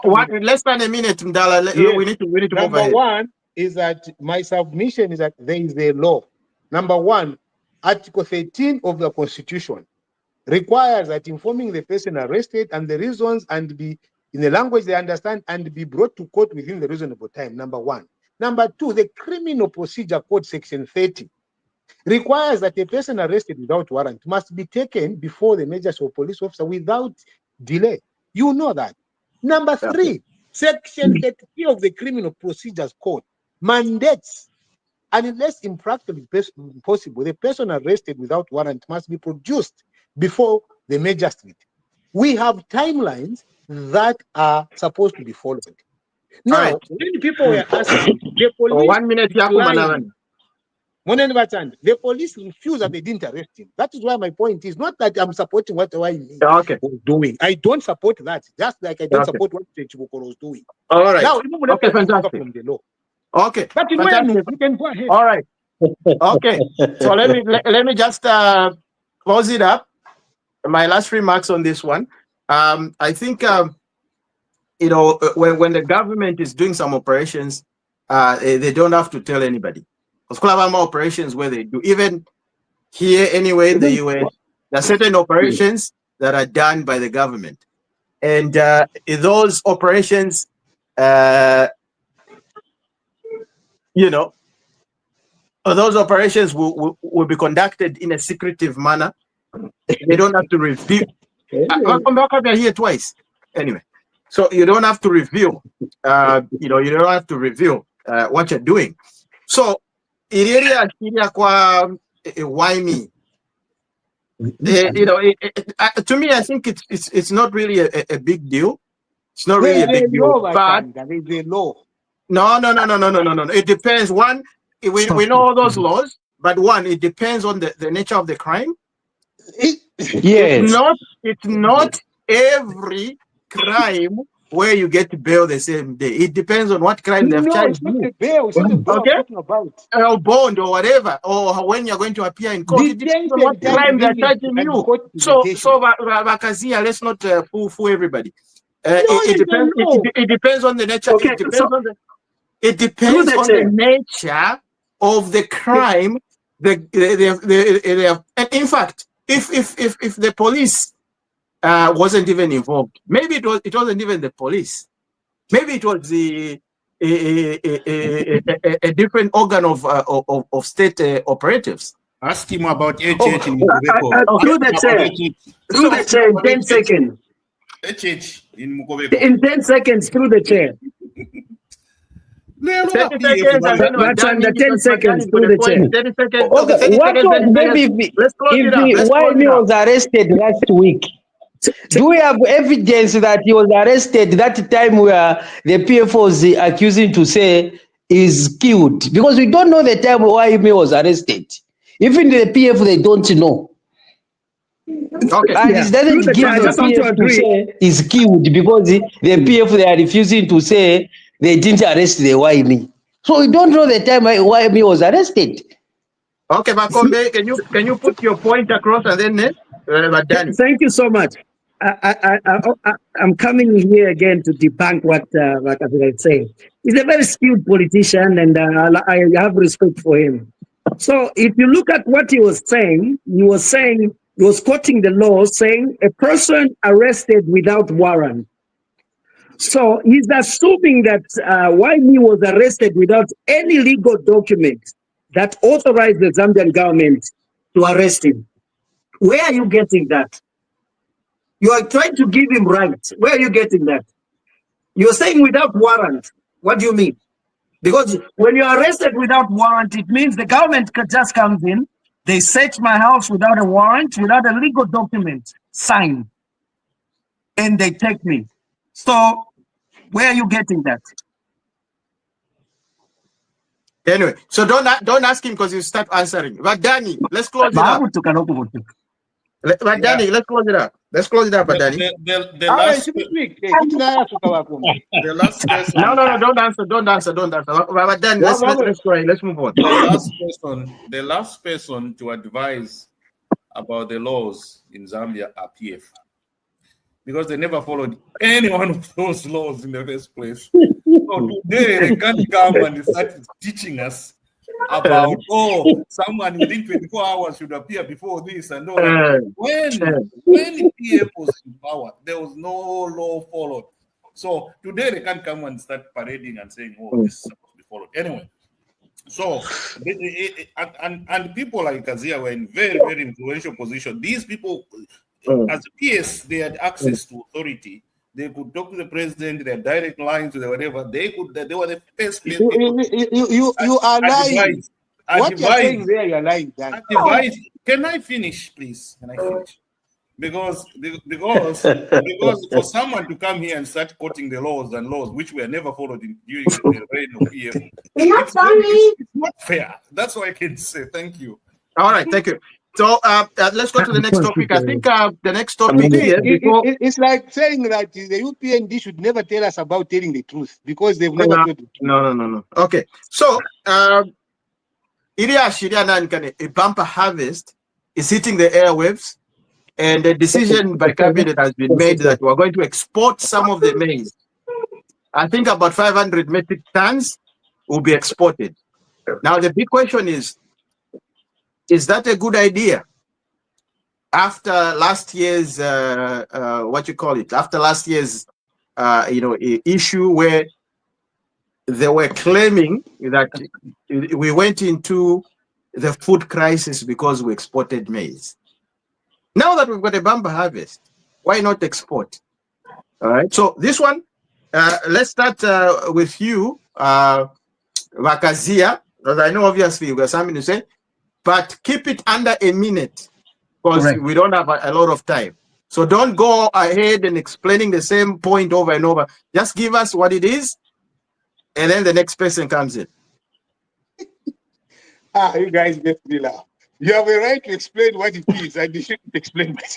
a minute, Mdala. Yes. We need to move ahead. Number one is that my submission is that there is a law. Number one, Article 13 of the Constitution requires that informing the person arrested and the reasons and be in the language they understand and be brought to court within the reasonable time. Number one. Number two, the Criminal Procedure Code Section 30 requires that a person arrested without warrant must be taken before the magistrate or police officer without delay. You know that. Number three, Section 33 of the Criminal Procedures Code mandates, unless impractically possible, the person arrested without warrant must be produced before the magistrate. We have timelines that are supposed to be followed. Now, when people were asking, the police 1 minute, the police refused and they didn't arrest him. That is why my point is not that I'm supporting what he was doing. I don't support that. Just like I don't support what Chibukoro was doing. All right. Now, fantastic. From the law. Okay. But you can go ahead. All right. Okay. So let me just close it up. My last remarks on this one. I think when the government is doing some operations, they don't have to tell anybody. Because operations where they do, even here anyway in the US, there are certain operations that are done by the government. And in those operations, those operations will be conducted in a secretive manner. They don't have to reveal. I'm here twice. Anyway, so you don't have to reveal. You don't have to reveal what you're doing. So, why me? To me, I think it's not really a big deal. It's not really a big deal. But there's a law. No. It depends. One, we know all those laws, but one, it depends on the nature of the crime. Yes. It's not every crime where you get bail the same day. It depends on what crime they've charged you. Bail. Okay? Or bond or whatever, or when you're going to appear in court. It depends on what crime they're charging you. So Bakazia, let's not fool everybody. It depends on the nature. Okay, it depends on the nature of the crime. And in fact, if the police wasn't even involved, maybe it wasn't even the police. Maybe it was a different organ of state operatives. Ask him about HH in Mukobeko. Through the chair, in 10 seconds. HH in Mukobeko. In 10 seconds, through the chair. 30 seconds, That's under 10 seconds through the chair. 30 seconds. Okay, what was maybe if why he was arrested last week? Do we have evidence that he was arrested that time where the PF was accusing to say is killed? Because we don't know the time why he was arrested. Even the PF, they don't know. Okay. And it doesn't give the PF to say is killed because the PF, they are refusing to say they didn't arrest the YME. So we don't know the time why YME was arrested. Okay, Makombe, can you put your point across and then Thank you so much. I'm coming here again to debunk what I say. He's a very skilled politician, and I have respect for him. So if you look at what he was saying, he was quoting the law saying a person arrested without warrant. So he's assuming that YME was arrested without any legal document that authorized the Zambian government to arrest him. Where are you getting that? You are trying to give him rights. Where are you getting that? You're saying without warrant. What do you mean? Because when you're arrested without warrant, it means the government just comes in, they search my house without a warrant, without a legal document signed, and they take me. So where are you getting that? Anyway, so don't ask him because you start answering. But Danny, let's close it up. But Danny, let's close it up. Let's close it up, Danny. The last person. No, don't answer. But Danny, let's try. Let's move on. The last person to advise about the laws in Zambia are PF. Because they never followed any one of those laws in the first place. So today they can't come and start teaching us about someone within 24 hours should appear before this and all. When PF was in power, there was no law followed. So today they can't come and start parading and saying, this is supposed to be followed. Anyway, so and people like Kazia were in very, very influential position. These people, as PS, they had access to authority. They could talk to the president, their direct lines to the whatever. They were the first people. You are lying. What you're saying there, you're lying. Can I finish, please? Can I finish? Because for someone to come here and start quoting the laws which were never followed during the reign of PF, it's not fair. That's all I can say. Thank you. All right, thank you. So let's go to the next topic. I think the next topic here. It's like saying that the UPND should never tell us about telling the truth because they've never told the truth. No. Okay. So a bumper harvest is hitting the airwaves, and the decision by cabinet has been made that we're going to export some of the maize. I think about 500 metric tons will be exported. Now the big question is that a good idea? After last year's issue where they were claiming that we went into the food crisis because we exported maize. Now that we've got a bumper harvest, why not export? All right. So this one, let's start with you, Vakazia, because I know obviously you've got something to say, but keep it under a minute because Correct. we don't have a lot of time. So don't go ahead and explaining the same point over and over. Just give us what it is, and then the next person comes in. You guys get me laugh. You have a right to explain what it is, and you shouldn't explain it.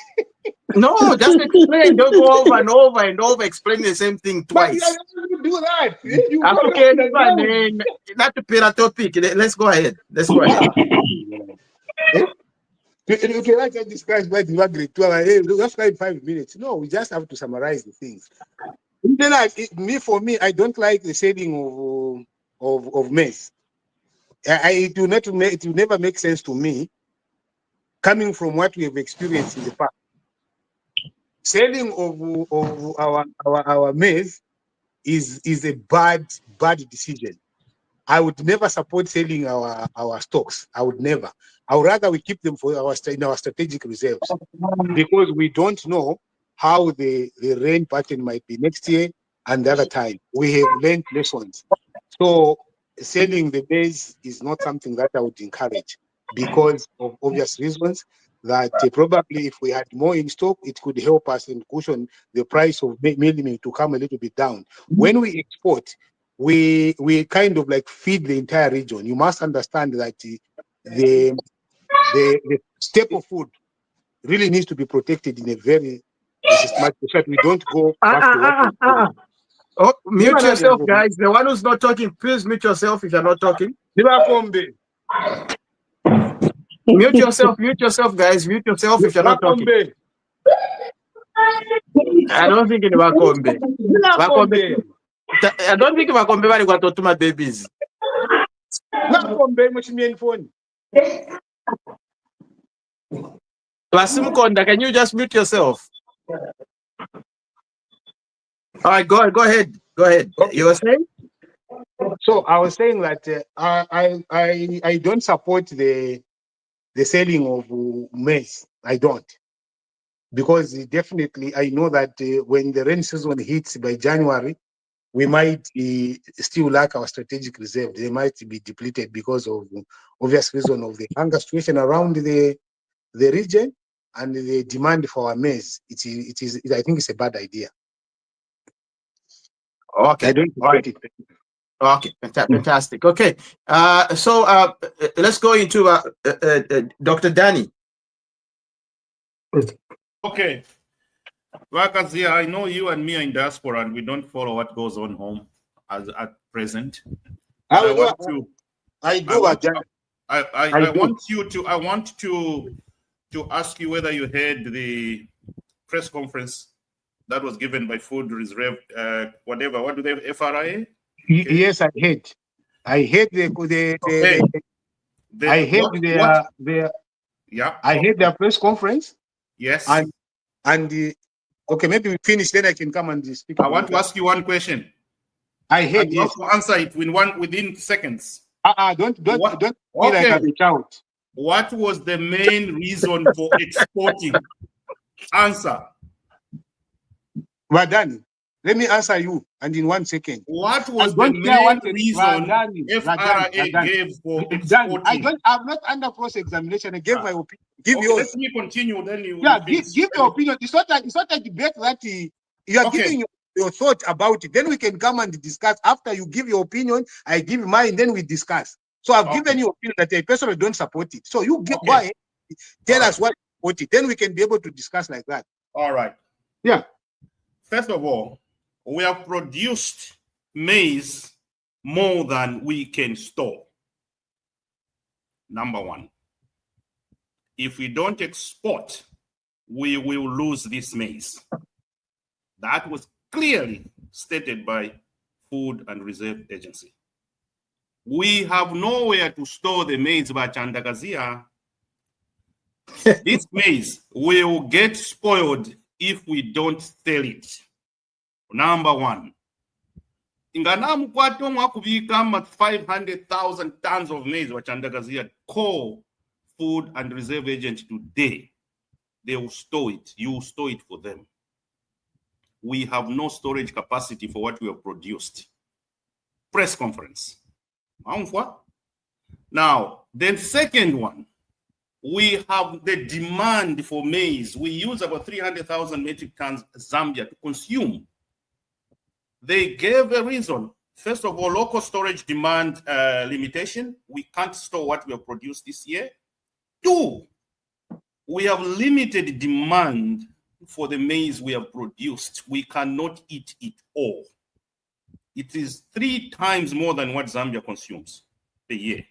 No, just explain. Don't go over and over and over, explain the same thing But you twice. are not going to do that. You Okay, go down. not to pay a topic. Let's go ahead. Let's go ahead. Okay, like I described by the grade 12, hey, just like 5 minutes. No, we just have to summarize the things. Then for me, I don't like the selling of maize. It will never make sense to me, coming from what we have experienced in the past. Selling of our maize is a bad decision. I would never support selling our stocks. I would never. I would rather we keep them for in our strategic reserves, because we don't know how the rain pattern might be next year and the other time. We have learned lessons. So selling the maize is not something that I would encourage, because of obvious reasons that probably if we had more in stock, it could help us and cushion the price of milling to come a little bit down. When we export, we kind of like feed the entire region. You must understand that the staple food really needs to be protected in a very systematic way. We don't go back to what Oh, mute yourself, guys. The one who's not talking, please mute yourself if you're not talking. Mute yourself, guys. Mute yourself if you're not talking. I don't think in Wakombe. I don't think Wakombe bali kwa totuma babies. Wasimkonda, can you just mute yourself? All right, go ahead. Okay. You were saying? So I was saying that I don't support the selling of maize. I don't, because definitely I know that when the rain season hits by January, we might still lack our strategic reserve. They might be depleted because of obvious reason of the hunger situation around the region and the demand for our maize. I think it's a bad idea. Okay. I don't support it. Okay, fantastic. Okay, so let's go into Dr. Danny. Okay. Vakazia, I know you and me are in diaspora and we don't follow what goes on home at present. I want to ask you whether you heard the press conference that was given by Food Reserve, whatever. What do they have? FRA? Okay. Yes, I heard. I heard I heard their press conference. Yes. And okay, maybe we finish, then I can come and speak. I want to ask you one question. I heard. You have to answer it within seconds. Don't feel like I'm a child. What was the main reason for exporting? Answer. Well done. Let me answer you, and in 1 second. What was the main reason FRA gave for exporting? I'm not under cross-examination. I gave my opinion. Give yours. Let me continue. Then you. Yeah, give your opinion. It's not a debate that you are giving your thought about it. Then we can come and discuss. After you give your opinion, I give mine. Then we discuss. So I've given you opinion that I personally don't support it. So you go ahead, tell us what you support it. Then we can be able to discuss like that. All right. Yeah. First of all, we have produced maize more than we can store. Number one. If we don't export, we will lose this maize. That was clearly stated by Food and Reserve Agency. We have nowhere to store the maize by Chandagazia. This maize will get spoiled if we don't sell it. Number one. Inganamu kwato mwakubika 500,000 tons of maize wa Chandagazia call Food and Reserve Agent today. they will store it. You will store it for them. We have no storage capacity for what we have produced. Press conference. Now, the second one, we have the demand for maize. We use about 300,000 metric tons Zambia to consume. They gave a reason. First of all, local storage demand limitation. We can't store what we have produced this year. 2, we have limited demand for the maize we have produced. We cannot eat it all. It is 3 times more than what Zambia consumes a year.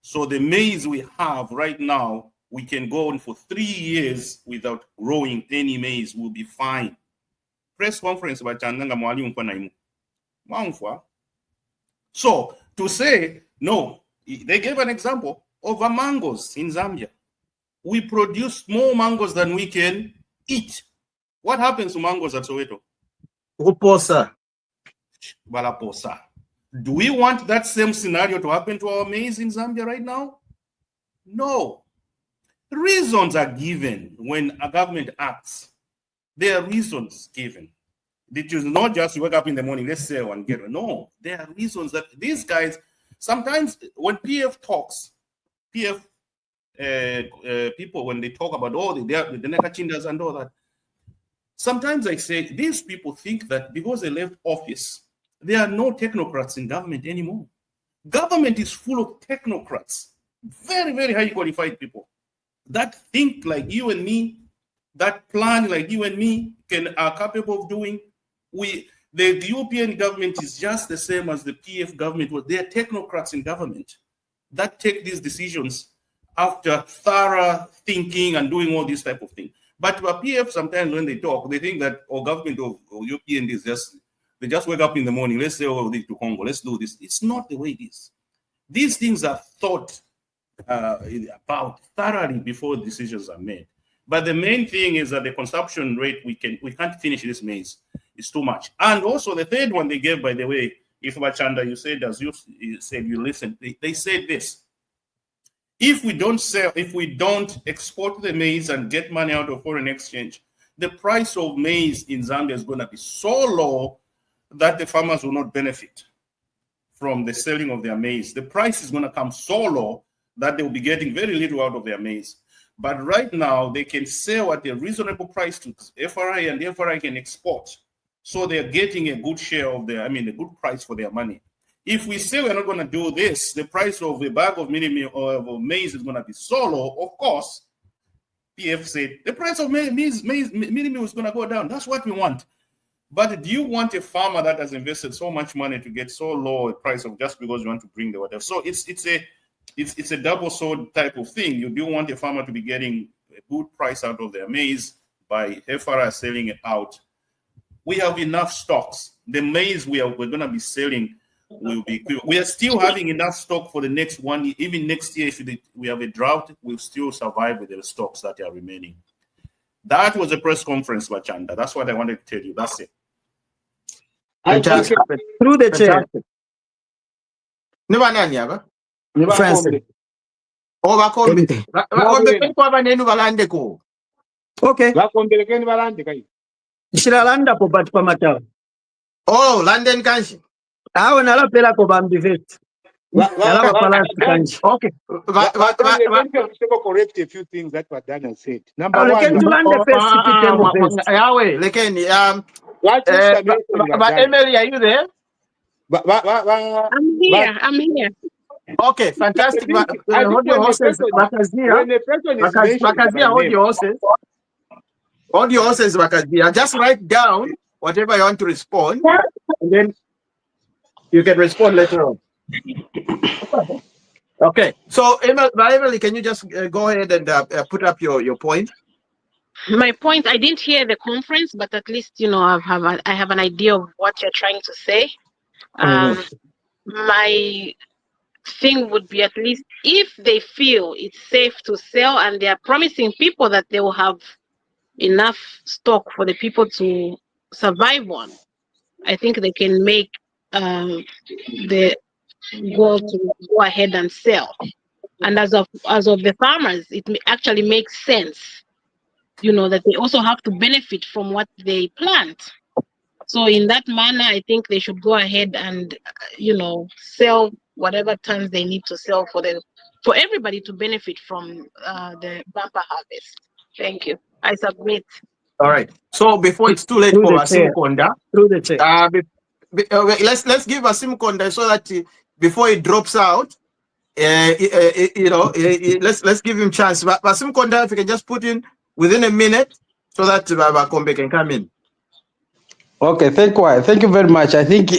So the maize we have right now, we can go on for 3 years without growing any maize. We'll be fine. Press conference by Chandanga Mwalimu Mpanaimu. So to say, no, they gave an example of mangoes in Zambia. We produce more mangoes than we can eat. What happens to mangoes at Soweto? Uposa. Balaposa. Do we want that same scenario to happen to our maize in Zambia right now? No. Reasons are given when a government acts. There are reasons given. It is not just wake up in the morning, let's sell and get it. No, there are reasons that these guys, sometimes when PF talks, PF people, when they talk about all the Nekachindas and all that, sometimes I say, these people think that because they left office, there are no technocrats in government anymore. Government is full of technocrats, very, very highly qualified people that think like you and me, that plan like you and me are capable of doing. The European government is just the same as the PF government was. They are technocrats in government that take these decisions after thorough thinking and doing all this type of thing. But PF, sometimes when they talk, they think that our government of UPND is just, they just wake up in the morning, let's say, oh, this to Congo, let's do this. It's not the way it is. These things are thought about thoroughly before decisions are made. But the main thing is that the consumption rate, we can't finish this maize. It's too much. And also the third one they gave, by the way, if Machanda, you said, as you said, you listened, they said this. If we don't sell, if we don't export the maize and get money out of foreign exchange, the price of maize in Zambia is going to be so low that the farmers will not benefit from the selling of their maize. The price is going to come so low that they will be getting very little out of their maize. But right now, they can sell at a reasonable price to FRI, and the FRI can export. So they're getting a good share of a good price for their money. If we say we're not going to do this, the price of a bag of maize is going to be so low. Of course, PF said the price of maize is going to go down. That's what we want. But do you want a farmer that has invested so much money to get so low a price of just because you want to bring the whatever? So it's a double sword type of thing. You do want a farmer to be getting a good price out of their maize by FRI selling it out. We have enough stocks. The maize we're going to be selling will be. We are still having enough stock for the next 1 year. Even next year, if we have a drought, we'll still survive with the stocks that are remaining. That was a press conference, Machanda. That's what I wanted to tell you. That's it. Fantastic. Through the chair. Francis. Okay. Shiralanda po bat pamata. Oh, London kanshi. Awo nalapela ko bambivet. Okay. Let me correct a few things that were done and said. Number one, Yahweh, Emily, are you there? I'm here. Okay, fantastic. Hold your horses, Bakazia, hold your horses, Bakazia. Just write down whatever you want to respond, and then you can respond later on. Okay, so Emily, can you just go ahead and put up your point? My point, I didn't hear the conference, but at least, I have an idea of what you're trying to say. My thing would be, at least if they feel it's safe to sell and they are promising people that they will have enough stock for the people to survive on, I think they can make the goal to go ahead and sell. And as of the farmers, it actually makes sense that they also have to benefit from what they plant. So in that manner, I think they should go ahead and, sell whatever tons they need to sell for everybody to benefit from the bumper harvest. Thank you. I submit. All right. So before it's too late Through for the chair. Asim Through the chair. Konda, let's give Asim Konda so that before he drops out, let's give him chance. But Asim Konda, if you can just put in within a minute so that Baba Kombe can come in. Okay, thank you very much. I think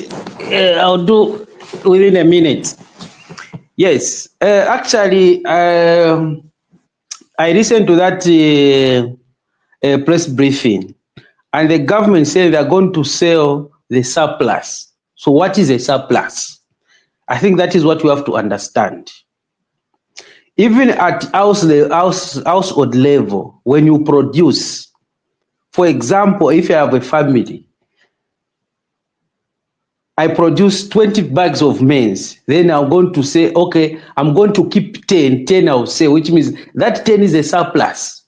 I'll do within a minute. Yes, actually, I listened to that press briefing, and the government said they're going to sell the surplus. So what is a surplus? I think that is what you have to understand. Even at household level, when you produce, for example, if you have a family, I produce 20 bags of maize, then I'm going to say, okay, I'm going to keep 10 I'll say, which means that 10 is a surplus.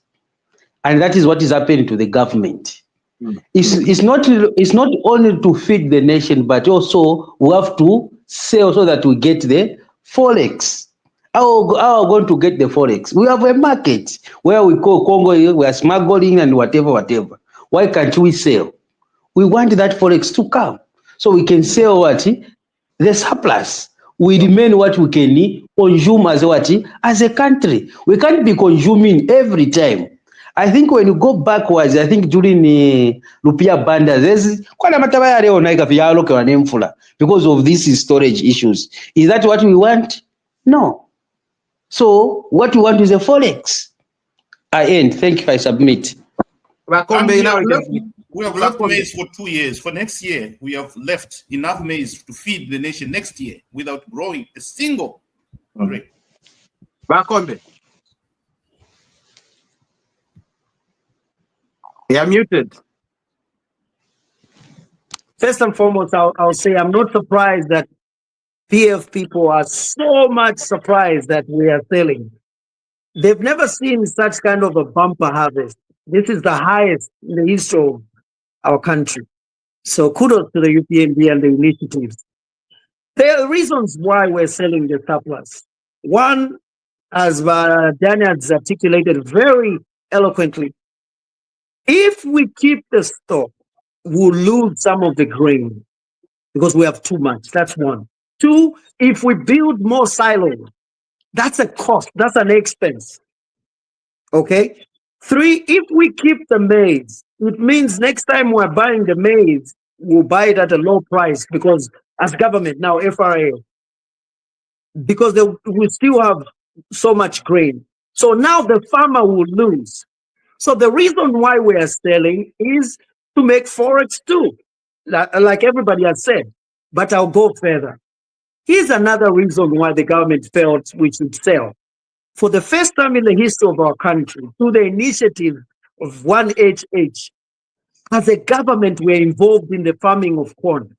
And that is what is happening to the government. It's not only to feed the nation, but also we have to sell so that we get the forex. How are we going to get the forex? We have a market where we call Congo, we are smuggling and whatever. Why can't we sell? We want that forex to come. So we can sell what? The surplus. We remain what we can consume as what? As a country. We can't be consuming every time. I think when you go backwards, I think during the Rupia Banda, there's quite a matter because of these storage issues. Is that what we want? No. So what we want is a forex. I end. Thank you. I submit. We have left maize for 2 years. For next year, we have left enough maize to feed the nation next year without growing a single grain. Bakombe. You're muted. First and foremost, I'll say I'm not surprised that PF people are so much surprised that we are selling. They've never seen such kind of a bumper harvest. This is the highest in the history of our country. So kudos to the UPND and the initiatives. There are reasons why we're selling the surplus. One, as Daniel has articulated very eloquently, if we keep the stock, we'll lose some of the grain because we have too much. That's one. Two, if we build more silos, that's a cost, that's an expense. Okay? Three, if we keep the maize, it means next time we're buying the maize, we'll buy it at a low price because as government now, FRA, because we still have so much grain. So now the farmer will lose. So the reason why we are selling is to make forex too, like everybody has said, but I'll go further. Here's another reason why the government felt we should sell. For the first time in the history of our country, through the initiative of 1HH, as a government, we're involved in the farming of corn.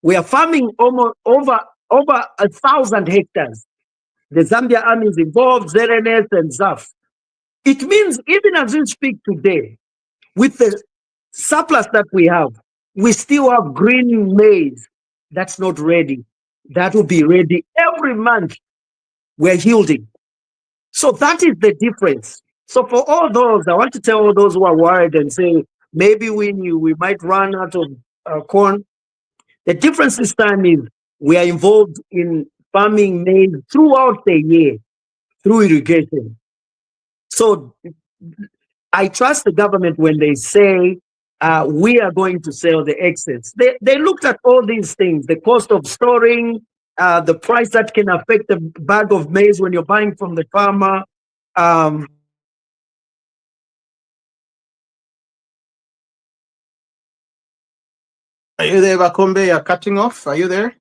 We are farming almost over 1,000 hectares. The Zambia Army is involved, ZNS and ZAF. It means even as we speak today, with the surplus that we have, we still have green maize that's not ready. That will be ready every month. We're yielding. So that is the difference. So for all those, I want to tell all those who are worried and say, maybe we might run out of corn. The difference this time is we are involved in farming maize throughout the year through irrigation. So I trust the government when they say we are going to sell the excess. They looked at all these things, the cost of storing, the price that can affect the bag of maize when you're buying from the farmer. Are you there, Bakombe? You're cutting off. Are you there?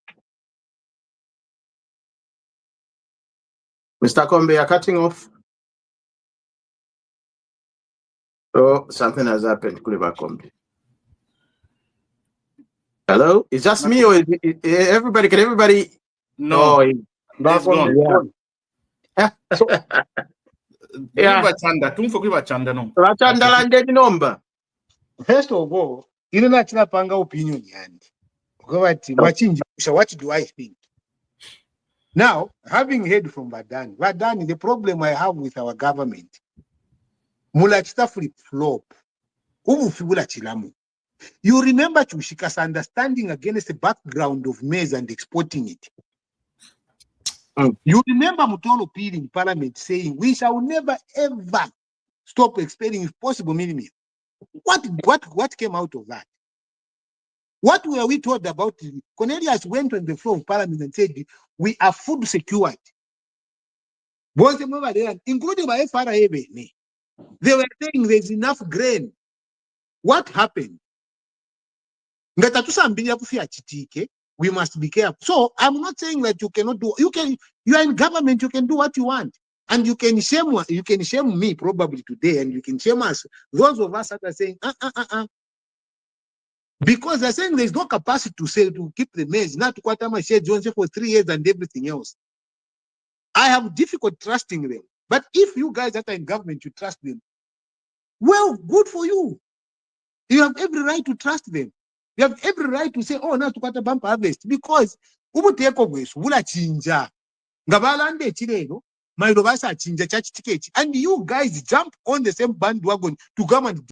Mr. Kombe, you're cutting off. Oh, something has happened. Bakombe. Hello? Is just me or everybody? Can everybody? No, Back on. Yeah. So, Yeah. Vachandala ndeti nomba. First of all, ine nachinapanga opinion yandi. What do I think? Now, having heard from Vadani, the problem I have with our government, mulachita flip-flop. You remember Chushika's understanding against the background of maize and exporting it. You remember Mutolo Piri in Parliament saying, we shall never ever stop exporting if possible minimum. What came out of that? What were we told about it? Cornelius went on the floor of Parliament and said, we are food secured. Including by FRA, they were saying there's enough grain. What happened? We must be careful. So I'm not saying that you cannot do. You are in government. You can do what you want, and you can shame me probably today, and you can shame us. Those of us that are saying because they're saying there's no capacity to keep the maize. Not to quarter my share Jones for 3 years and everything else. I have difficult trusting them. But if you guys that are in government, you trust them, well, good for you. You have every right to trust them. You have every right to say, oh, now to quarter bump harvest because chinja. Gabalande chireno, my chinja church ticket. And you guys jump on the same bandwagon to come and